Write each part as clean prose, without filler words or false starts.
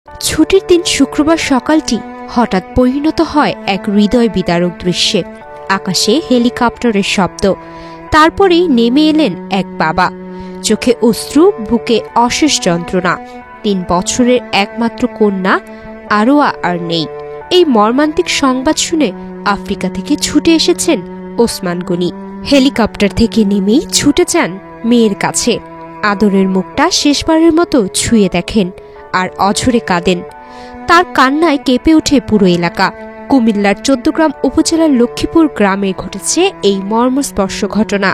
ছুটির দিন শুক্রবার সকালটি হঠাৎ পরিণত হয় এক হৃদয় বিদারক দৃশ্যে। আকাশে হেলিকপ্টারের শব্দ, তারপরেই নেমে এলেন এক বাবা। চোখে অশ্রু, বুকে অশেষ যন্ত্রণা। 3 বছরের একমাত্র কন্যা আরোয়া আর নেই। এই মর্মান্তিক সংবাদ শুনে আফ্রিকা থেকে ছুটে এসেছেন ওসমান গনি। হেলিকপ্টার থেকে নেমেই ছুটে যান মেয়ের কাছে। আদরের মুখটা শেষবারের মতো ছুঁয়ে দেখেন আর অঝরে কাঁদেন। তার কান্নায় কেঁপে ওঠে পুরো এলাকা। কুমিল্লার 14 গ্রাম উপজেলার লক্ষ্মীপুর গ্রামে ঘটেছে এই মর্মস্পর্শ ঘটনা।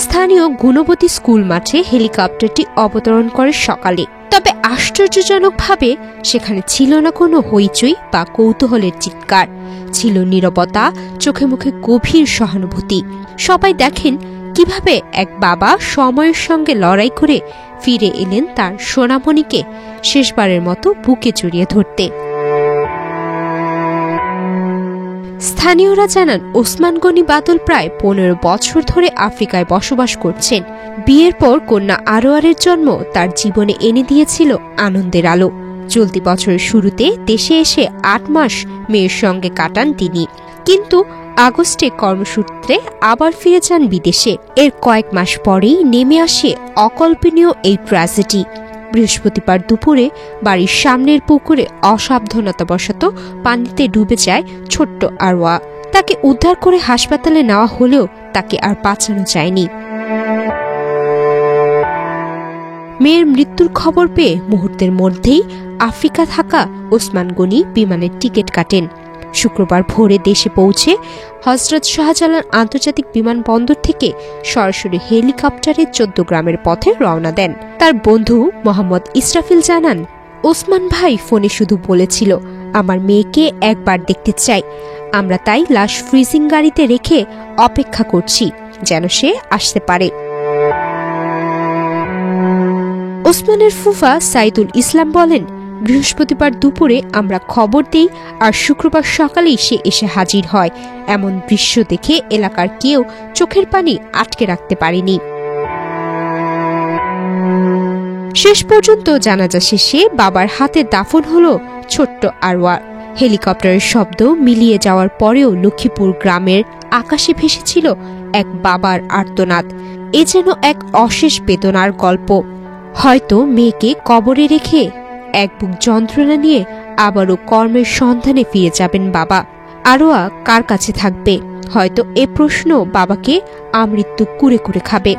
স্থানীয় গুণবতী স্কুল মাঠে হেলিকপ্টারটি অবতরণ করে সকালে। তবে আশ্চর্যজনকভাবে সেখানে ছিল না কোনো হইচই বা কৌতূহলের চিৎকার। ছিল নীরবতা, চোখে মুখে গভীর সহানুভূতি। সবাই দেখেন কিভাবে এক বাবা সময়ের সঙ্গে লড়াই করে ফিরে এলেন তার সোনামণিকে শেষবারের মতো বুকে জড়িয়ে ধরতে। স্থানীয়রা জানান, ওসমান গনি বাদল প্রায় 15 বছর ধরে আফ্রিকায় বসবাস করছেন। বিয়ের পর কন্যা আরোয়ারের জন্ম তার জীবনে এনে দিয়েছিল আনন্দের আলো। চলতি বছরের শুরুতে দেশে এসে 8 মাস মেয়ের সঙ্গে কাটান তিনি, কিন্তু আগস্টে কর্মসূত্রে আবার ফিরে যান বিদেশে। এর কয়েক মাস পরেই নেমে আসে অকল্পনীয় এই ট্র্যাজেডি। বৃহস্পতিবার দুপুরে বাড়ির সামনের পুকুরে অসাবধানতাবশত পানিতে ডুবে যায় ছোট্ট আরোয়া। তাকে উদ্ধার করে হাসপাতালে নেওয়া হলেও তাকে আর বাঁচানো যায়নি। মেয়ের মৃত্যুর খবর পেয়ে মুহূর্তের মধ্যেই আফ্রিকা থাকা ওসমান গনি বিমানের টিকিট কাটেন। শুক্রবার ভোরে দেশে পৌঁছে হযরত শাহজালাল আন্তর্জাতিক বিমানবন্দর থেকে সরাসরি হেলিকপ্টারে 14 গ্রামের পথে রওনা দেন। তার বন্ধু মোহাম্মদ ইসরাফিল জানান, ওসমান ভাই ফোনে শুধু বলেছিল, আমার মেয়েকে একবার দেখতে চাই। আমরা তাই লাশ ফ্রিজিং গাড়িতে রেখে অপেক্ষা করছি যেন সে আসতে পারে। ওসমানের ফুফা সাইদুল ইসলাম বলেন, বৃহস্পতিবার দুপুরে আমরা খবর দেই আর শুক্রবার সকালেই সে এসে হাজির হয়। এমন দৃশ্য দেখে এলাকার কেউ চোখের পানি আটকে রাখতে পারেনি। শেষ পর্যন্ত জানাজা শেষে বাবার হাতে দাফন হলো ছোট্ট আরোয়ার। হেলিকপ্টারের শব্দ মিলিয়ে যাওয়ার পরেও লক্ষ্মীপুর গ্রামের আকাশে ভেসেছিল এক বাবার আর্তনাদ। এ যেন এক অশেষ বেদনার গল্প। হয়তো মেয়েকে কবরে রেখে এক বুক যন্ত্রণা নিয়ে আবারও কর্মের সন্ধানে ফিরে যাবেন বাবা। আরোয়া কার কাছে থাকবে? হয়তো এ প্রশ্ন বাবাকে আমৃত্যু কুরে কুরে খাবে।